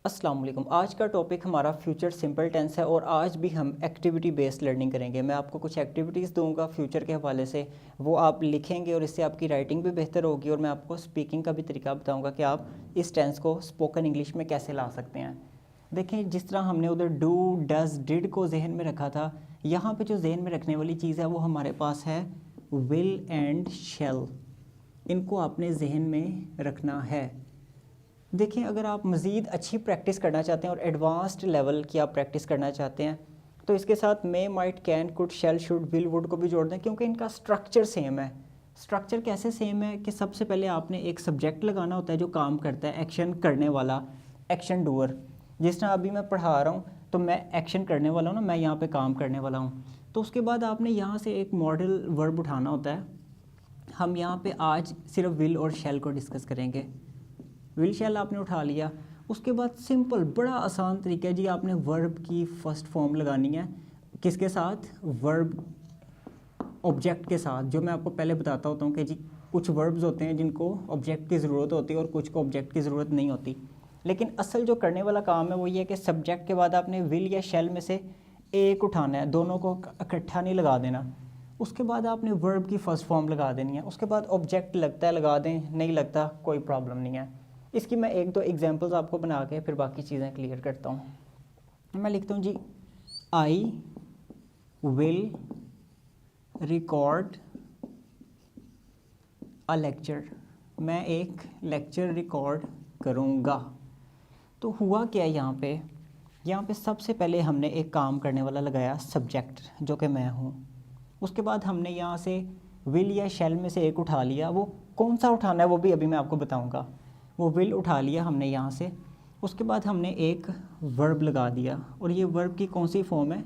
अस्सलाम वालेकुम। आज का टॉपिक हमारा फ्यूचर सिंपल टेंस है और आज भी हम एक्टिविटी बेस्ड लर्निंग करेंगे। मैं आपको कुछ एक्टिविटीज़ दूंगा फ्यूचर के हवाले से, वो आप लिखेंगे और इससे आपकी राइटिंग भी बेहतर होगी और मैं आपको स्पीकिंग का भी तरीका बताऊंगा कि आप इस टेंस को स्पोकन इंग्लिश में कैसे ला सकते हैं। देखें, जिस तरह हमने उधर डू डज डिड को जहन में रखा था, यहाँ पर जो जहन में रखने वाली चीज़ है वो हमारे पास है विल एंड शैल। इनको आपने जहन में रखना है। देखिए, अगर आप मज़ीद अच्छी प्रैक्टिस करना चाहते हैं और एडवांस्ड लेवल की आप प्रैक्टिस करना चाहते हैं तो इसके साथ may, might, can, could, shall, should, will, would को भी जोड़ दें, क्योंकि इनका स्ट्रक्चर सेम है। स्ट्रक्चर कैसे सेम है कि सबसे पहले आपने एक सब्जेक्ट लगाना होता है जो काम करता है, एक्शन करने वाला, एक्शन डूअर। जिस तरह अभी मैं पढ़ा रहा हूँ तो मैं एक्शन करने वाला हूँ ना, मैं यहाँ पे काम करने वाला हूँ। तो उसके बाद आपने यहाँ से एक मॉडल वर्ब उठाना होता है। हम यहाँ पे आज सिर्फ विल और शैल को डिस्कस करेंगे। विल शैल आपने उठा लिया, उसके बाद सिंपल बड़ा आसान तरीका है जी, आपने वर्ब की फर्स्ट फॉर्म लगानी है। किसके साथ? वर्ब ऑब्जेक्ट के साथ। जो मैं आपको पहले बताता होता हूँ कि जी कुछ वर्ब्स होते हैं जिनको ऑब्जेक्ट की ज़रूरत होती है और कुछ को ऑब्जेक्ट की ज़रूरत नहीं होती। लेकिन असल जो करने वाला काम है वो ये है कि सब्जेक्ट के बाद आपने विल या शैल में से एक उठाना है, दोनों को इकट्ठा नहीं लगा देना। उसके बाद आपने वर्ब की फ़र्स्ट फॉर्म लगा देनी है। उसके बाद ऑब्जेक्ट लगता है लगा दें, नहीं लगता कोई प्रॉब्लम नहीं है। इसकी मैं एक दो एग्जांपल्स आपको बना के फिर बाकी चीज़ें क्लियर करता हूँ। मैं लिखता हूँ जी, I will record a lecture. मैं एक लेक्चर रिकॉर्ड करूँगा। तो हुआ क्या है यहाँ पे सबसे पहले हमने एक काम करने वाला लगाया सब्जेक्ट, जो कि मैं हूँ। उसके बाद हमने यहाँ से विल या शैल में से एक उठा लिया। वो कौन सा उठाना है वो भी अभी मैं आपको बताऊँगा। वो विल उठा लिया हमने यहाँ से। उसके बाद हमने एक वर्ब लगा दिया और ये वर्ब की कौन सी फॉर्म है?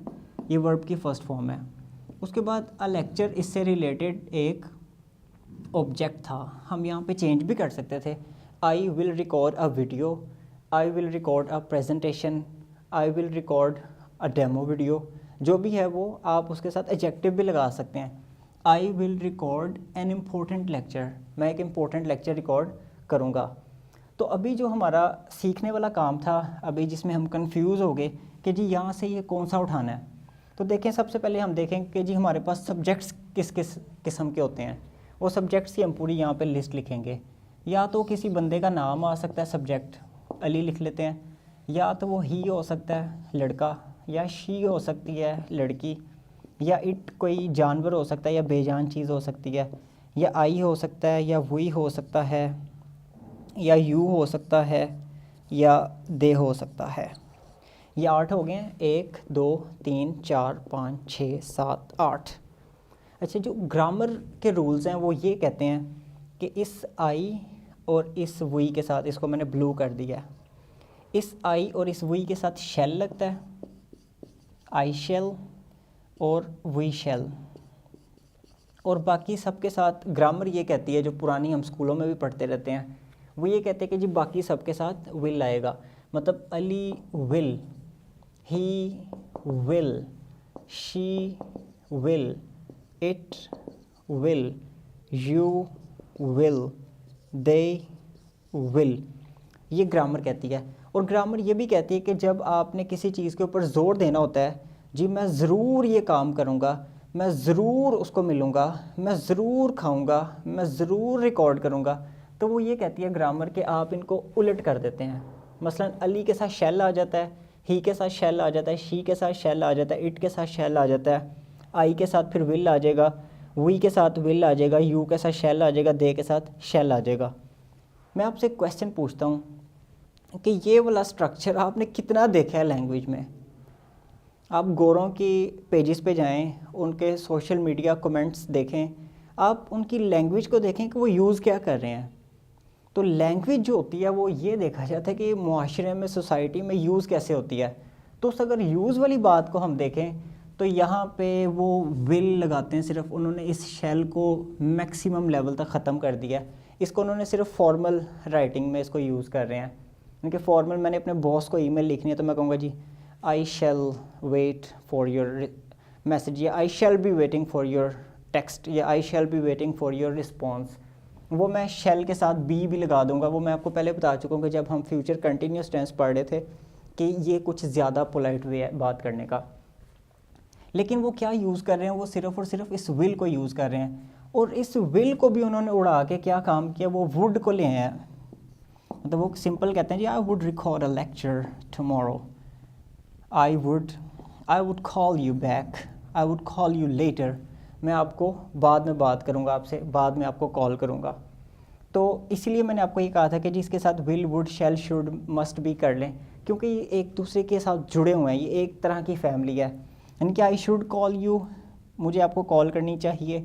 ये वर्ब की फ़र्स्ट फॉर्म है। उसके बाद अ लेक्चर, इससे रिलेटेड एक ऑब्जेक्ट था। हम यहाँ पे चेंज भी कर सकते थे। आई will record a video, I will record a presentation, I will record a demo video. जो भी है वो आप उसके साथ एडजेक्टिव भी लगा सकते हैं। आई will record an important lecture, मैं एक इम्पोर्टेंट लेक्चर रिकॉर्ड करूँगा। तो अभी जो हमारा सीखने वाला काम था, अभी जिसमें हम कंफ्यूज हो गए कि जी यहाँ से ये कौन सा उठाना है, तो देखें सबसे पहले हम देखें कि जी हमारे पास सब्जेक्ट्स किस किस किस्म के होते हैं। वो सब्जेक्ट्स की हम पूरी यहाँ पे लिस्ट लिखेंगे। या तो किसी बंदे का नाम आ सकता है सब्जेक्ट, अली लिख लेते हैं, या तो वो ही हो सकता है लड़का, या शी हो सकती है लड़की, या इट कोई जानवर हो सकता है या बेजान चीज़ हो सकती है, या आई हो सकता है, या वी हो सकता है, या यू हो सकता है, या दे हो सकता है। ये 8 हो गए हैं, 1 2 3 4 5 6 7 8। अच्छा, जो ग्रामर के रूल्स हैं वो ये कहते हैं कि इस आई और इस वी के साथ, इसको मैंने ब्लू कर दिया है, इस आई और इस वी के साथ शेल लगता है, आई शेल और वी शेल। और बाकी सबके साथ ग्रामर ये कहती है, जो पुरानी हम स्कूलों में भी पढ़ते रहते हैं, वो ये कहते हैं कि जी बाकी सबके साथ विल आएगा। मतलब Ali will, he will, she will, it will, you will, they will. ये ग्रामर कहती है। और ग्रामर ये भी कहती है कि जब आपने किसी चीज़ के ऊपर ज़ोर देना होता है, जी मैं ज़रूर ये काम करूँगा, मैं ज़रूर उसको मिलूँगा, मैं ज़रूर खाऊँगा, मैं ज़रूर रिकॉर्ड करूँगा, तो वो ये कहती है ग्रामर के आप इनको उलट कर देते हैं। मसलन अली के साथ शैल आ जाता है, ही के साथ शैल आ जाता है, शी के साथ शैल आ जाता है, इट के साथ शैल आ जाता है, आई के साथ फिर विल आ जाएगा, वी के साथ विल आ जाएगा, यू के साथ शैल आ जाएगा, दे के साथ शैल आ जाएगा। मैं आपसे एक क्वेश्चन पूछता हूँ कि ये वाला स्ट्रक्चर आपने कितना देखा है लैंग्वेज में? आप गोरों की पेजेस पे जाएं, उनके सोशल मीडिया कमेंट्स देखें, आप उनकी लैंग्वेज को देखें कि वो यूज़ क्या कर रहे हैं। तो लैंग्वेज जो होती है वो ये देखा जाता है कि मुआशरे में, सोसाइटी में यूज़ कैसे होती है। तो उस अगर यूज़ वाली बात को हम देखें तो यहाँ पे वो विल लगाते हैं सिर्फ, उन्होंने इस शेल को मैक्सिमम लेवल तक ख़त्म कर दिया है। इसको उन्होंने सिर्फ फॉर्मल राइटिंग में इसको यूज़ कर रहे हैं। उनके फॉर्मल, मैंने अपने बॉस को ईमेल लिखनी है तो मैं कहूँगा जी I shall wait for your message, या I shall be waiting for your text, या I shall be waiting for your response. वो मैं शेल के साथ बी भी लगा दूंगा। वो मैं आपको पहले बता चुका हूँ कि जब हम फ्यूचर कंटिन्यूस टेंस पढ़ रहे थे कि ये कुछ ज़्यादा पोलाइट वे है बात करने का। लेकिन वो क्या यूज़ कर रहे हैं, वो सिर्फ़ और सिर्फ इस विल को यूज़ कर रहे हैं, और इस विल को भी उन्होंने उड़ा के क्या काम किया, वो वुड को ले हैं। मतलब वो सिंपल कहते हैं जी I would record a lecture tomorrow, I would call you back, I would call you later, मैं आपको बाद में बात करूँगा, आपसे बाद में आपको कॉल करूँगा। तो इसलिए मैंने आपको ये कहा था कि जिसके साथ will, would, shall, should, must भी कर लें, क्योंकि ये एक दूसरे के साथ जुड़े हुए हैं, ये एक तरह की फैमिली है। यानी कि आई शुड कॉल यू, मुझे आपको कॉल करनी चाहिए,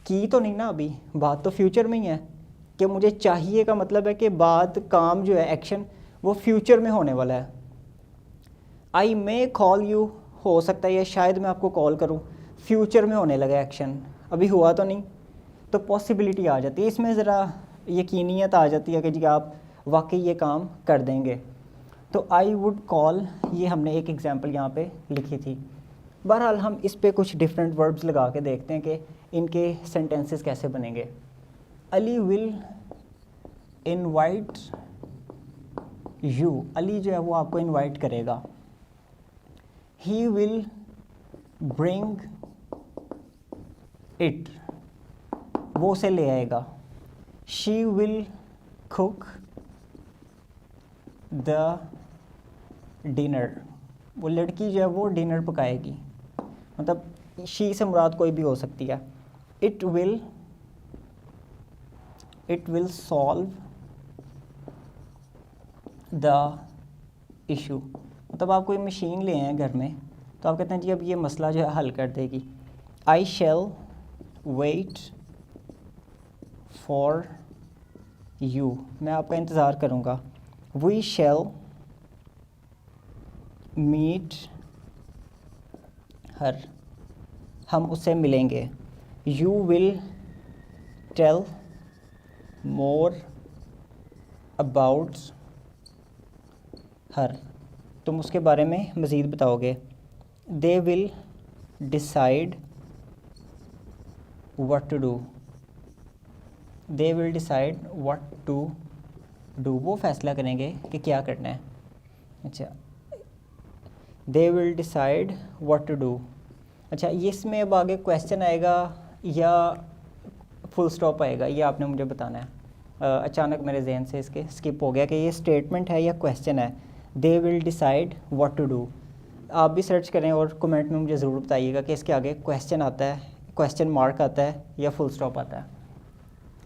की तो नहीं ना अभी, बात तो फ्यूचर में ही है। कि मुझे चाहिए का मतलब है कि बात, काम जो है, एक्शन, वो फ्यूचर में होने वाला है। आई मे कॉल यू, हो सकता है या शायद मैं आपको कॉल करूं, फ्यूचर में होने लगा एक्शन, अभी हुआ तो नहीं, तो पॉसिबिलिटी आ जाती है, इसमें ज़रा यकीनियत आ जाती है कि जी आप वाकई ये काम कर देंगे। तो आई वुड कॉल, ये हमने एक एग्जांपल यहाँ पे लिखी थी। बहरहाल हम इस पे कुछ डिफरेंट वर्ब्स लगा के देखते हैं कि इनके सेंटेंसेस कैसे बनेंगे। Ali will invite you, Ali जो है वो आपको इनवाइट करेगा। ही विल ब्रिंग इट, वो उसे ले आएगा। She will cook the dinner, वो लड़की जो है वो डिनर पकाएगी। मतलब शी से मुराद कोई भी हो सकती है। It will solve the issue, मतलब आप कोई मशीन ले आए घर में, तो आप कहते हैं जी अब ये मसला जो है हल कर देगी। आई शैल वेट फॉर यू, मैं आपका इंतज़ार करूँगा। वी शैल मीट हर, हम उससे मिलेंगे। You will tell more about her, तुम उसके बारे में मज़ीद बताओगे। They will decide what to do, they will decide what to do, वो फैसला करेंगे कि क्या करना है। अच्छा, they will decide what to do. अच्छा, ये इसमें अब आगे क्वेश्चन आएगा या फुल स्टॉप आएगा, ये आपने मुझे बताना है। अचानक मेरे जहन से इसके स्किप हो गया कि ये स्टेटमेंट है या क्वेश्चन है। They will decide what to do, आप भी सर्च करें और कमेंट में मुझे ज़रूर बताइएगा कि इसके आगे क्वेश्चन आता है, क्वेश्चन मार्क आता है या फुल स्टॉप आता है।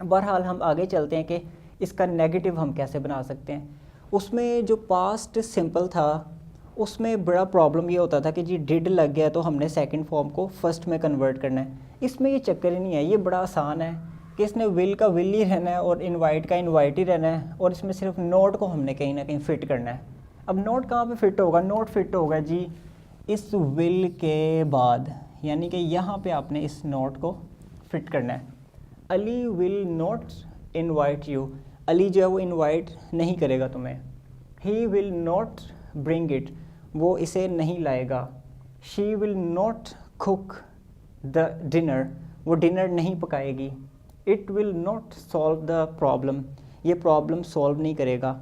बहरहाल हम आगे चलते हैं कि इसका नेगेटिव हम कैसे बना सकते हैं। उसमें जो पास्ट सिंपल था उसमें बड़ा प्रॉब्लम ये होता था कि जी डिड लग गया तो हमने सेकंड फॉर्म को फर्स्ट में कन्वर्ट करना है। इसमें ये चक्कर ही नहीं है, ये बड़ा आसान है कि इसने विल का विल ही रहना है और इनवाइट का इनवाइट ही रहना है, और इसमें सिर्फ नोट को हमने कहीं ना कहीं फ़िट करना है। अब नोट कहाँ पे फिट होगा, नोट फिट होगा जी इस विल के बाद, यानी कि यहाँ पे आपने इस नोट को फिट करना है। Ali will not invite you, Ali जो है वो इनवाइट नहीं करेगा तुम्हें। He will not bring it, वो इसे नहीं लाएगा। She will not cook the dinner, वो डिनर नहीं पकाएगी। It will not solve the problem, ये प्रॉब्लम सॉल्व नहीं करेगा।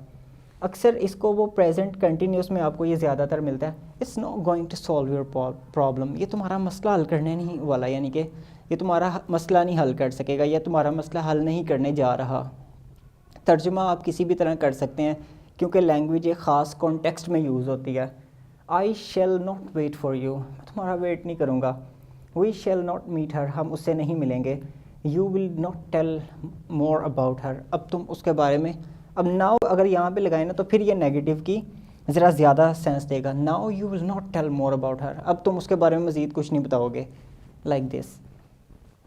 अक्सर इसको वो प्रेजेंट कंटिन्यूस में आपको ये ज़्यादातर मिलता है। It's not going to solve your problem, ये तुम्हारा मसला हल करने नहीं वाला, यानी कि ये तुम्हारा मसला नहीं हल कर सकेगा या तुम्हारा मसला हल नहीं करने जा रहा। तर्जुमा आप किसी भी तरह कर सकते हैं क्योंकि लैंग्वेज एक ख़ास कॉन्टेक्स्ट में यूज़ होती है। I shall not wait for you, मैं तुम्हारा वेट नहीं करूँगा। We shall not meet her, हम उससे नहीं मिलेंगे। You will not tell more about her, अब तुम उसके बारे में, अब नाउ अगर यहाँ पे लगाए ना तो फिर ये नेगेटिव की ज़रा ज़्यादा सेंस देगा। Now you will not tell more about her, अब तुम उसके बारे में मज़ीद कुछ नहीं बताओगे, लाइक दिस।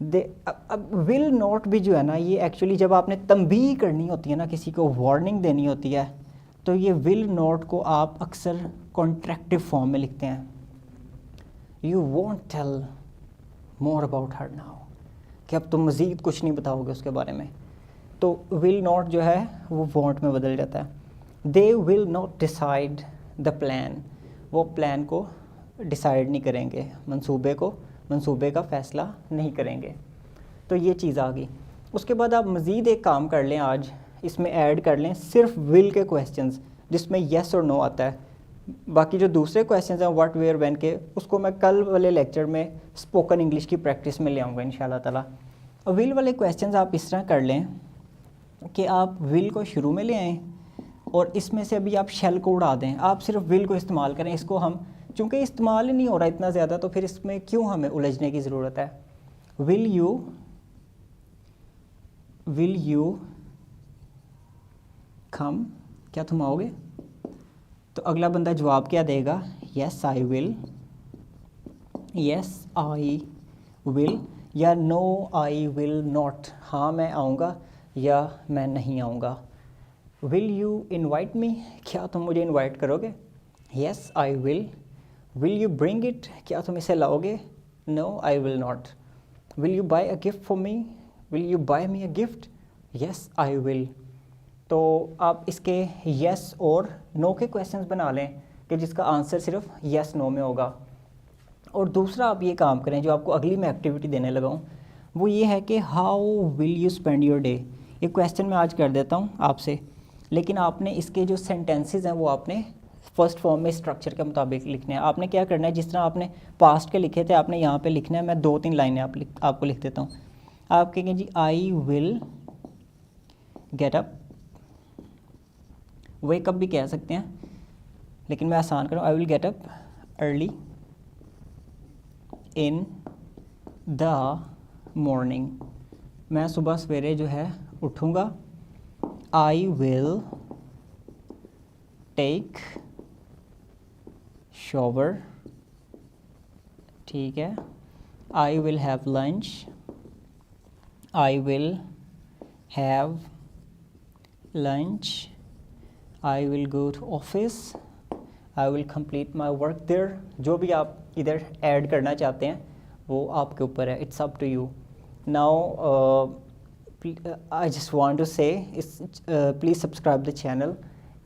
अब विल नॉट भी जो है ना, ये एक्चुअली जब आपने तंबीह करनी होती है ना, किसी को वार्निंग देनी होती है, तो ये विल नॉट को आप अक्सर कॉन्ट्रैक्टिव फॉर्म में लिखते हैं। You won't tell more about her now, कि अब तुम मज़ीद कुछ नहीं बताओगे उसके बारे में। तो विल नॉट जो है वो वॉन्ट में बदल जाता है। They will not decide the plan, वो प्लान को डिसाइड नहीं करेंगे, मंसूबे का फ़ैसला नहीं करेंगे। तो ये चीज़ आ गई। उसके बाद आप मज़ीद एक काम कर लें, आज इसमें ऐड कर लें सिर्फ विल के क्वेश्चंस जिसमें येस और नो आता है। बाकी जो दूसरे क्वेश्चंस हैं व्हाट वेयर व्हेन के, उसको मैं कल वाले लेक्चर में स्पोकन इंग्लिश की प्रैक्टिस में ले आऊँगा इंशाल्लाह ताला। और विल वाले क्वेश्चंस आप इस तरह कर लें कि आप विल को शुरू में ले आएँ और इसमें से अभी आप शेल को उड़ा दें, आप सिर्फ विल को इस्तेमाल करें। इसको हम चूँकि इस्तेमाल ही नहीं हो रहा इतना ज़्यादा, तो फिर इसमें क्यों हमें उलझने की ज़रूरत है। विल यू कम, क्या तुम आओगे? तो अगला बंदा जवाब क्या देगा, yes I will, yes I will, या नो आई विल नॉट, हाँ मैं आऊँगा या मैं नहीं आऊँगा। विल यू इनवाइट मी, क्या तुम मुझे इनवाइट करोगे? Yes I will. Will you bring it, क्या तुम इसे लाओगे? No I will not. Will you buy a gift for me, will you buy me a gift? Yes I will. तो आप इसके येस और नो के क्वेश्चंस बना लें कि जिसका आंसर सिर्फ येस नो में होगा। और दूसरा आप ये काम करें जो आपको अगली मैं एक्टिविटी देने लगा हूँ, वो ये है कि how will you spend your day. ये क्वेश्चन मैं आज कर देता हूँ आपसे, लेकिन आपने इसके जो सेंटेंसेस हैं वो आपने फर्स्ट फॉर्म में स्ट्रक्चर के मुताबिक लिखने हैं। आपने क्या करना है, जिस तरह आपने पास्ट के लिखे थे आपने यहाँ पे लिखना है। मैं 2-3 लाइनें आपको लिख देता हूँ। आप कहेंगे जी I will get up, wake up भी कह सकते हैं लेकिन मैं आसान करूँ, I will get up early in the morning, मैं सुबह सवेरे जो है उठूँगा। आई विल टेक शॉवर, ठीक है। I will have lunch, I will have lunch, I will go to office, I will complete my work there. जो भी आप इधर ऐड करना चाहते हैं वो आपके ऊपर है, it's up to you. Now I just want to say please subscribe the channel,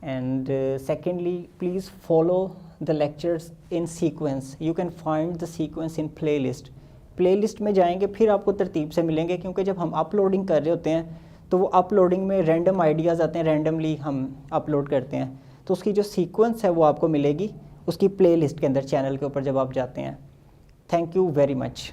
and secondly please follow the lectures in sequence. You can find the sequence in playlist में जाएंगे फिर आपको तरतीब से मिलेंगे, क्योंकि जब हम अपलोडिंग कर रहे होते हैं तो वो अपलोडिंग में रैंडम आइडियाज़ आते हैं, रैंडमली हम अपलोड करते हैं, तो उसकी जो सीक्वेंस है वो आपको मिलेगी उसकी प्लेलिस्ट के अंदर चैनल के ऊपर जब आप जाते हैं। Thank you very much.